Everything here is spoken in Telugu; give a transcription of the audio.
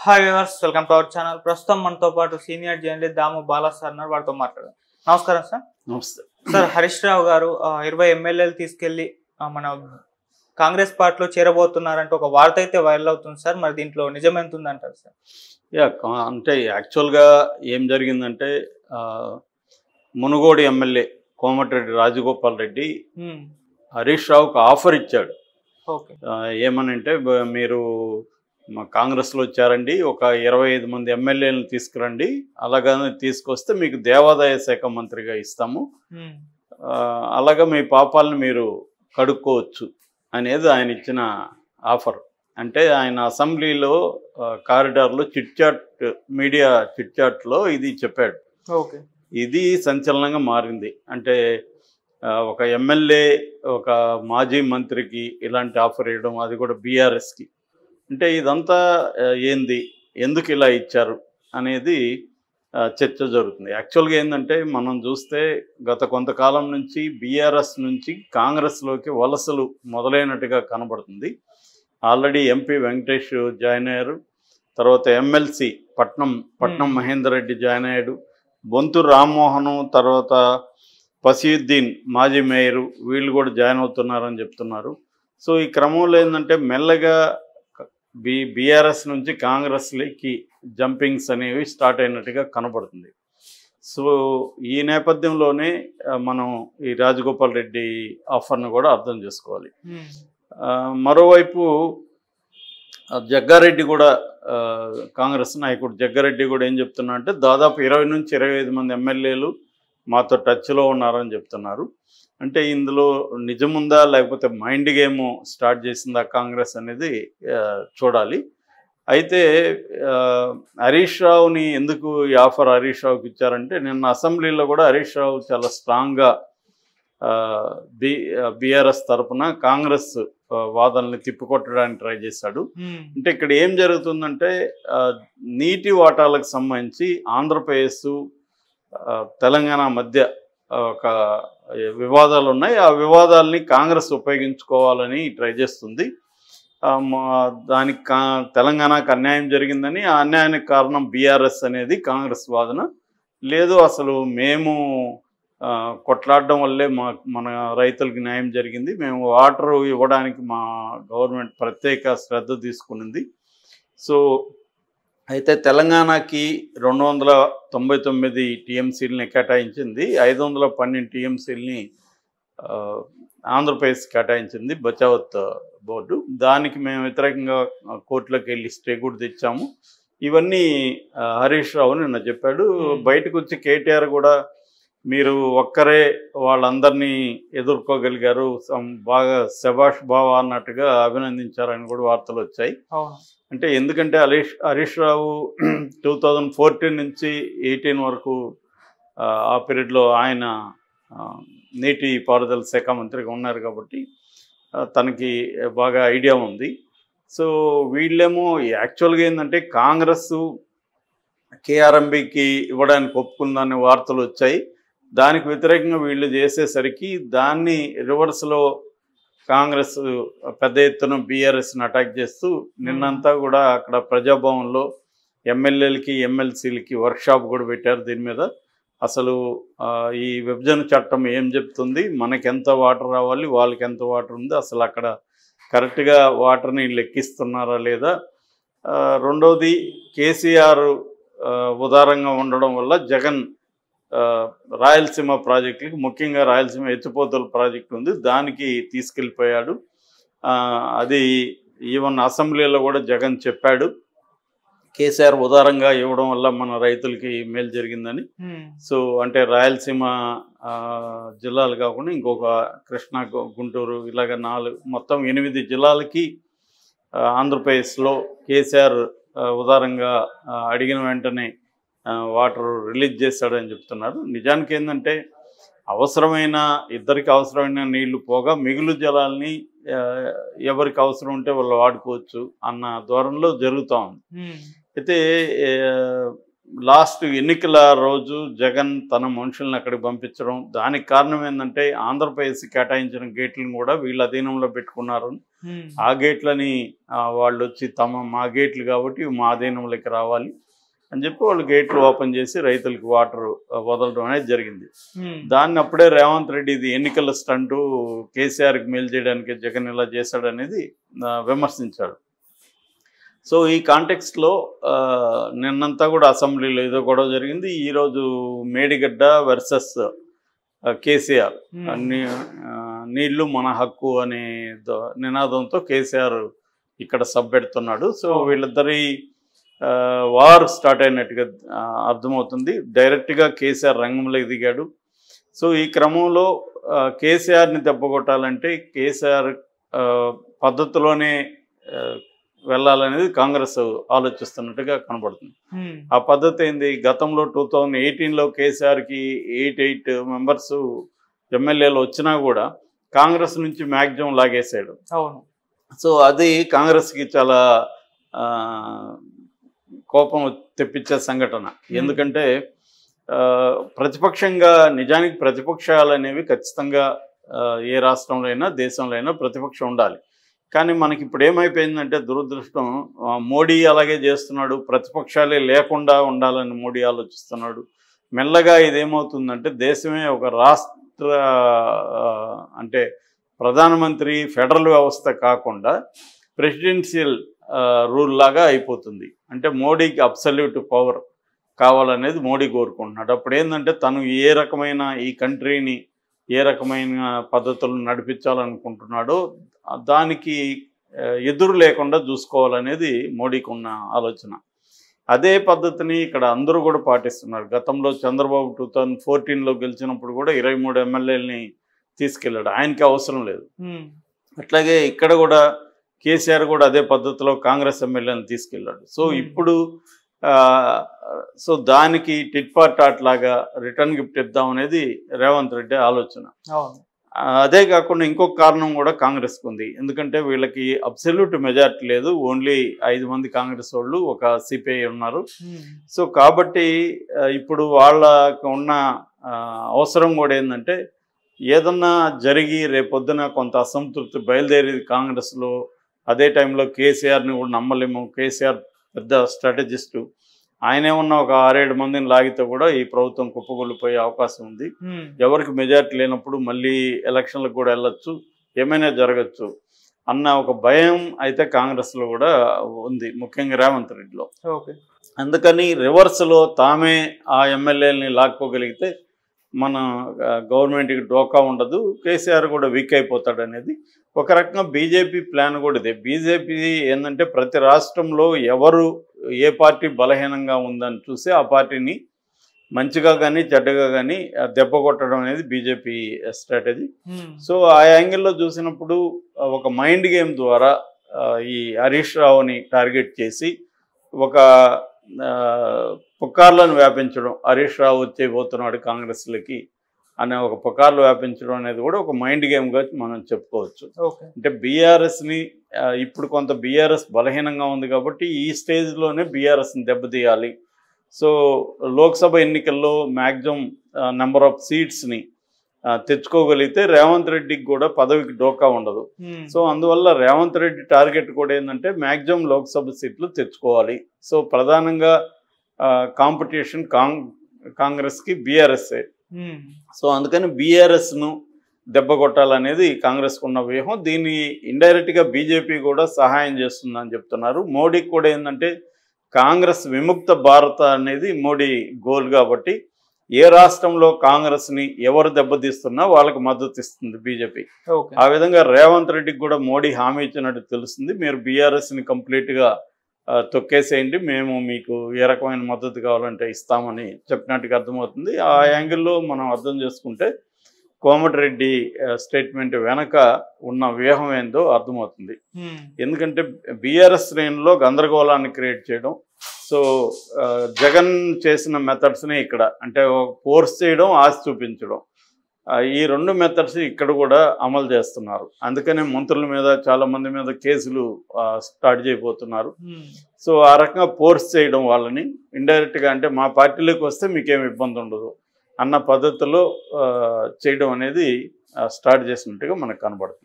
Hi viewers, welcome to our channel. ప్రస్తుతం మనతో పాటు సీనియర్ జర్నలిస్ట్ దాము బాలా సార్ ఉన్నారు. వారితో మాట్లాడదాం. నమస్కారం సార్. నమస్తే సార్, హరీష్ రావు గారు 20 ఎమ్మెల్యేలు తీసుకెళ్లి మన కాంగ్రెస్ పార్టీలో చేరబోతున్నారంటే ఒక వార్త అయితే వైరల్ అవుతుంది సార్. మరి దీంట్లో నిజం ఎంత ఉందంటారు సార్? అంటే యాక్చువల్గా ఏం జరిగిందంటే మునుగోడు ఎమ్మెల్యే కోమటిరెడ్డి రాజగోపాల్ రెడ్డి హరీష్ రావుకు ఆఫర్ ఇచ్చాడు. ఓకే. ఏమనంటే మీరు మా కాంగ్రెస్లో వచ్చారండి, ఒక 25 మంది ఎమ్మెల్యేలను తీసుకురండి, అలాగని తీసుకొస్తే మీకు దేవాదాయ శాఖ మంత్రిగా ఇస్తాము, అలాగా మీ పాపాలను మీరు కడుక్కోవచ్చు అనేది ఆయన ఇచ్చిన ఆఫర్. అంటే ఆయన అసెంబ్లీలో కారిడార్లో మీడియా చిట్చాట్లో ఇది చెప్పాడు. ఓకే. ఇది సంచలనంగా మారింది. అంటే ఒక ఎమ్మెల్యే ఒక మాజీ మంత్రికి ఇలాంటి ఆఫర్ ఇవ్వడం, అది కూడా బీఆర్ఎస్కి. అంటే ఇదంతా ఏంది, ఎందుకు ఇలా ఇచ్చారు అనేది చర్చ జరుగుతుంది. యాక్చువల్గా ఏంటంటే మనం చూస్తే గత కొంతకాలం నుంచి బీఆర్ఎస్ నుంచి కాంగ్రెస్లోకి వలసలు మొదలైనట్టుగా కనబడుతుంది. ఆల్రెడీ ఎంపీ వెంకటేష్ జాయిన్ అయ్యారు, తర్వాత ఎమ్మెల్సీ పట్నం మహేందర్ రెడ్డి జాయిన్ అయ్యాడు, బొంతు రామ్మోహను, తర్వాత పసీయుద్దీన్ మాజీ మేయరు, వీళ్ళు కూడా జాయిన్ అవుతున్నారని చెప్తున్నారు. సో ఈ క్రమంలో ఏంటంటే మెల్లగా బీఆర్ఎస్ నుంచి కాంగ్రెస్లోకి జంపింగ్స్ అనేవి స్టార్ట్ అయినట్టుగా కనబడుతుంది. సో ఈ నేపథ్యంలోనే మనం ఈ రాజగోపాల్ రెడ్డి ఆఫర్ను కూడా అర్థం చేసుకోవాలి. మరోవైపు జగ్గారెడ్డి కూడా, కాంగ్రెస్ నాయకుడు జగ్గారెడ్డి కూడా ఏం చెప్తున్నా అంటే దాదాపు 20 నుంచి 25 మంది ఎమ్మెల్యేలు మాతో టచ్లో ఉన్నారని చెప్తున్నారు. అంటే ఇందులో నిజముందా లేకపోతే మైండ్ గేమ్ స్టార్ట్ చేసిందా కాంగ్రెస్ అనేది చూడాలి. అయితే హరీష్ రావుని ఎందుకు ఈ ఆఫర్ హరీష్ రావుకి ఇచ్చారంటే, నిన్న అసెంబ్లీలో కూడా హరీష్ రావు చాలా స్ట్రాంగ్గా బీఆర్ఎస్ తరఫున కాంగ్రెస్ వాదనల్ని తిప్పికొట్టడానికి ట్రై చేశాడు. అంటే ఇక్కడ ఏం జరుగుతుందంటే నీటి వాటాలకు సంబంధించి ఆంధ్రప్రదేశ్ తెలంగాణ మధ్య ఒక వివాదాలు ఉన్నాయి. ఆ వివాదాలని కాంగ్రెస్ ఉపయోగించుకోవాలని ట్రై చేస్తుంది. దానికి తెలంగాణకు అన్యాయం జరిగిందని, ఆ అన్యాయానికి కారణం బీఆర్ఎస్ అనేది కాంగ్రెస్ వాదన. లేదు, అసలు మేము కొట్లాడడం వల్లే మన రైతులకి న్యాయం జరిగింది, మేము వాటర్ ఇవ్వడానికి మా గవర్నమెంట్ ప్రత్యేక శ్రద్ధ తీసుకునింది. సో అయితే తెలంగాణకి 299 టీఎంసీలని కేటాయించింది, 512 టీఎంసీలని ఆంధ్రప్రదేశ్ కేటాయించింది బచావత్ బోర్డు. దానికి మేము వ్యతిరేకంగా కోర్టులోకి వెళ్ళి స్టే కూడా తెచ్చాము. ఇవన్నీ హరీష్ రావు నిన్న చెప్పాడు. బయటకు వచ్చి కేటీఆర్ కూడా మీరు ఒక్కరే వాళ్ళందరినీ ఎదుర్కోగలిగారు, బాగా శభాష్ బావా అన్నట్టుగా అభినందించారని కూడా వార్తలు వచ్చాయి. అంటే ఎందుకంటే హరీష్ రావు 2014 నుంచి 18 వరకు ఆ పీరియడ్లో ఆయన నీటి పారుదల శాఖ మంత్రిగా ఉన్నారు కాబట్టి తనకి బాగా ఐడియా ఉంది. సో వీళ్ళేమో యాక్చువల్గా ఏంటంటే కాంగ్రెస్ కేఆర్ఎంబికి ఇవ్వడానికి ఒప్పుకుందనే వార్తలు వచ్చాయి. దానికి వ్యతిరేకంగా వీళ్ళు చేసేసరికి దాన్ని రివర్స్లో కాంగ్రెస్ పెద్ద ఎత్తున బీఆర్ఎస్ని అటాక్ చేస్తూ నిన్నంతా కూడా అక్కడ ప్రజాభవన్లో ఎమ్మెల్యేలకి ఎమ్మెల్సీలకి వర్క్షాప్ కూడా పెట్టారు. దీని మీద అసలు ఈ విభజన చట్టం ఏం చెప్తుంది, మనకెంత వాటర్ రావాలి, వాళ్ళకి ఎంత వాటర్ ఉంది, అసలు అక్కడ కరెక్ట్గా వాటర్ని లెక్కిస్తున్నారా లేదా, రెండవది కేసీఆర్ ఉదారంగా ఉండడం వల్ల జగన్ రాయలసీమ ప్రాజెక్టులకి, ముఖ్యంగా రాయలసీమ ఎత్తిపోతల ప్రాజెక్టు ఉంది, దానికి తీసుకెళ్ళిపోయాడు. అది ఈవెన్ అసెంబ్లీలో కూడా జగన్ చెప్పాడు, కేసీఆర్ ఉదారంగా ఇవ్వడం వల్ల మన రైతులకి మేలు జరిగిందని. సో అంటే రాయలసీమ జిల్లాలు కాకుండా ఇంకొక కృష్ణా, గుంటూరు, ఇలాగ మొత్తం 8 జిల్లాలకి ఆంధ్రప్రదేశ్లో కేసీఆర్ ఉదారంగా అడిగిన వెంటనే వాటర్ రిలీజ్ చేశాడని చెప్తున్నారు. నిజానికి ఏంటంటే ఇద్దరికి అవసరమైన నీళ్లు పోగా మిగులు జలాల్ని ఎవరికి అవసరం ఉంటే వాళ్ళు వాడుకోవచ్చు అన్న ధోరణిలో జరుగుతూ ఉంది. అయితే లాస్ట్ ఎన్నికల రోజు జగన్ తన మనుషులను అక్కడికి పంపించడం, దానికి కారణం ఏంటంటే ఆంధ్రప్రదేశ్ కేటాయించిన గేట్లను కూడా వీళ్ళ అధీనంలో పెట్టుకున్నారు. ఆ గేట్లని వాళ్ళు వచ్చి మా గేట్లు కాబట్టి మా అధీనంలోకి రావాలి అని చెప్పి వాళ్ళు గేట్లు ఓపెన్ చేసి రైతులకి వాటర్ వదలడం అనేది జరిగింది. దాన్ని అప్పుడే రేవంత్ రెడ్డి ఇది ఎన్నికల స్టంటు, కేసీఆర్కి మేలు చేయడానికి జగన్ ఇలా చేశాడనేది విమర్శించాడు. సో ఈ కాంటెక్స్ట్లో నిన్నంతా కూడా అసెంబ్లీలో ఏదో గొడవ జరిగింది. ఈరోజు మేడిగడ్డ వర్సెస్ కేసీఆర్, నీళ్లు మన హక్కు అనే నినాదంతో కేసీఆర్ ఇక్కడ సబ్బెడుతున్నాడు. సో వీళ్ళిద్దరి వార్ స్టార్ట్ అయినట్టుగా అర్థమవుతుంది. డైరెక్ట్గా కేసీఆర్ రంగంలోకి దిగాడు. సో ఈ క్రమంలో కేసీఆర్ని దెబ్బకొట్టాలంటే కేసీఆర్ పద్ధతిలోనే వెళ్ళాలనేది కాంగ్రెస్ ఆలోచిస్తున్నట్టుగా కనబడుతుంది. ఆ పద్ధతి ఏంది, గతంలో 2018లో కేసీఆర్కి 8 మెంబర్స్ ఎమ్మెల్యేలు వచ్చినా కూడా కాంగ్రెస్ నుంచి మ్యాక్సిమం లాగేశాడు. సో అది కాంగ్రెస్కి చాలా కోపం తెప్పించే సంఘటన. ఎందుకంటే ప్రతిపక్షంగా నిజానికి ప్రతిపక్షాలు అనేవి ఖచ్చితంగా ఏ రాష్ట్రంలో అయినా దేశంలో అయినా ప్రతిపక్షం ఉండాలి. కానీ మనకి ఇప్పుడు ఏమైపోయిందంటే దురదృష్టం, మోడీ అలాగే చేస్తున్నాడు, ప్రతిపక్షాలే లేకుండా ఉండాలని మోడీ ఆలోచిస్తున్నాడు. మెల్లగా ఇదేమవుతుందంటే దేశమే ఒక రాష్ట్ర అంటే ప్రధానమంత్రి ఫెడరల్ వ్యవస్థ కాకుండా ప్రెసిడెన్షియల్ రూల్ లాగా అయిపోతుంది. అంటే మోడీకి అబ్సల్యూట్ పవర్ కావాలనేది మోడీ కోరుకుంటున్నాడు. అప్పుడు ఏంటంటే తను ఏ రకమైన ఈ కంట్రీని ఏ రకమైన పద్ధతులను నడిపించాలనుకుంటున్నాడో దానికి ఎదురు లేకుండా చూసుకోవాలనేది మోడీకి ఉన్న ఆలోచన. అదే పద్ధతిని ఇక్కడ అందరూ కూడా పాటిస్తున్నారు. గతంలో చంద్రబాబు 2014లో గెలిచినప్పుడు కూడా 23 ఎమ్మెల్యేలని తీసుకెళ్ళాడు, ఆయనకి అవసరం లేదు. అట్లాగే ఇక్కడ కూడా కేసీఆర్ కూడా అదే పద్ధతిలో కాంగ్రెస్ ఎమ్మెల్యేని తీసుకెళ్ళాడు. సో ఇప్పుడు సో దానికి టిట్ ఫార్ టాట్ లాగా రిటర్న్ గిఫ్ట్ ఇద్దాం అనేది రేవంత్ రెడ్డి ఆలోచన. అదే కాకుండా ఇంకొక కారణం కూడా కాంగ్రెస్కి ఉంది. ఎందుకంటే వీళ్ళకి అబ్సల్యూట్ మెజారిటీ లేదు, ఓన్లీ 5 మంది కాంగ్రెస్ వాళ్ళు, ఒక సిపిఐ ఉన్నారు. సో కాబట్టి ఇప్పుడు వాళ్ళకు ఉన్న అవసరం కూడా ఏంటంటే ఏదన్నా జరిగి రేపొద్దున కొంత అసంతృప్తి బయలుదేరేది కాంగ్రెస్లో. అదే టైంలో కేసీఆర్ని కూడా నమ్మలేము, కేసీఆర్ పెద్ద స్ట్రాటజిస్టు, ఆయనే ఉన్న ఒక 6-7 మందిని లాగితే కూడా ఈ ప్రభుత్వం కుప్పగొల్లిపోయే అవకాశం ఉంది. ఎవరికి మెజారిటీ లేనప్పుడు మళ్ళీ ఎలక్షన్లకు కూడా వెళ్ళొచ్చు, ఏమైనా జరగచ్చు అన్న ఒక భయం అయితే కాంగ్రెస్లో కూడా ఉంది, ముఖ్యంగా రేవంత్ రెడ్డిలో. అందుకని రివర్స్లో తామే ఆ ఎమ్మెల్యేలని లాక్కోగలిగితే మన గవర్నమెంట్కి డోకా ఉండదు, కేసీఆర్ కూడా వీక్ అయిపోతాడు అనేది ఒక రకంగా బీజేపీ ప్లాన్ కూడా ఇదే. బీజేపీ ఏంటంటే ప్రతి రాష్ట్రంలో ఎవరు ఏ పార్టీ బలహీనంగా ఉందని చూసి ఆ పార్టీని మంచిగా కానీ చెడ్డగా కానీ దెబ్బ కొట్టడం అనేది బీజేపీ స్ట్రాటజీ. సో ఆ యాంగిల్లో చూసినప్పుడు ఒక మైండ్ గేమ్ ద్వారా ఈ హరీష్ రావుని టార్గెట్ చేసి ఒక పుకార్లను వ్యాపించడం, హరీష్ రావు వచ్చేపోతున్నాడు కాంగ్రెస్లకి అనే ఒక పుకార్లు వ్యాపించడం అనేది కూడా ఒక మైండ్ గేమ్గా మనం చెప్పుకోవచ్చు. అంటే బీఆర్ఎస్ని ఇప్పుడు కొంత బీఆర్ఎస్ బలహీనంగా ఉంది కాబట్టి ఈ స్టేజ్లోనే బీఆర్ఎస్ని దెబ్బతీయాలి. సో లోక్సభ ఎన్నికల్లో మ్యాక్సిమం నెంబర్ ఆఫ్ సీట్స్ని తెచ్చుకోగలిగితే రేవంత్ రెడ్డికి కూడా పదవికి డోకా ఉండదు. సో అందువల్ల రేవంత్ రెడ్డి టార్గెట్ కూడా ఏంటంటే మ్యాక్సిమం లోక్సభ సీట్లు తెచ్చుకోవాలి. సో ప్రధానంగా కాంపిటీషన్ కాంగ్రెస్కి బీఆర్ఎస్ఏ. సో అందుకని బీఆర్ఎస్ను దెబ్బ కొట్టాలనేది కాంగ్రెస్కు ఉన్న వ్యూహం. దీన్ని ఇండైరెక్ట్గా బీజేపీ కూడా సహాయం చేస్తుందని చెప్తున్నారు. మోడీకి కూడా ఏంటంటే కాంగ్రెస్ విముక్త భారత అనేది మోడీ గోల్ కాబట్టి ఏ రాష్ట్రంలో కాంగ్రెస్ని ఎవరు దెబ్బతీస్తున్నా వాళ్ళకి మద్దతు ఇస్తుంది బీజేపీ. ఆ విధంగా రేవంత్ రెడ్డికి కూడా మోడీ హామీ ఇచ్చినట్టు తెలుస్తుంది. మీరు బీఆర్ఎస్ని కంప్లీట్గా తొక్కేసేయండి, మేము మీకు ఏ రకమైన మద్దతు కావాలంటే ఇస్తామని చెప్పినట్టుగా అర్థమవుతుంది. ఆ యాంగిల్లో మనం అర్థం చేసుకుంటే కోమటిరెడ్డి స్టేట్మెంట్ వెనక ఉన్న వ్యూహం ఏందో అర్థమవుతుంది. ఎందుకంటే బీఆర్ఎస్ శ్రేణిలో గందరగోళాన్ని క్రియేట్ చేయడం, సో జగన్ చేసిన మెథడ్స్నే ఇక్కడ అంటే ఫోర్స్ చేయడం, ఆశ చూపించడం, ఈ 2 మెథడ్స్ ఇక్కడ కూడా అమలు చేస్తున్నారు. అందుకనే మంత్రుల మీద చాలా మంది మీద కేసులు స్టార్ట్ చేయబోతున్నారు. సో ఆ రకంగా ఫోర్స్ చేయడం వాళ్ళని ఇండైరెక్ట్గా, అంటే మా పార్టీలోకి వస్తే మీకేం ఇబ్బంది ఉండదు అన్న పద్ధతిలో చేయడం అనేది స్టార్ట్ చేసినట్టుగా మనకు కనబడుతుంది.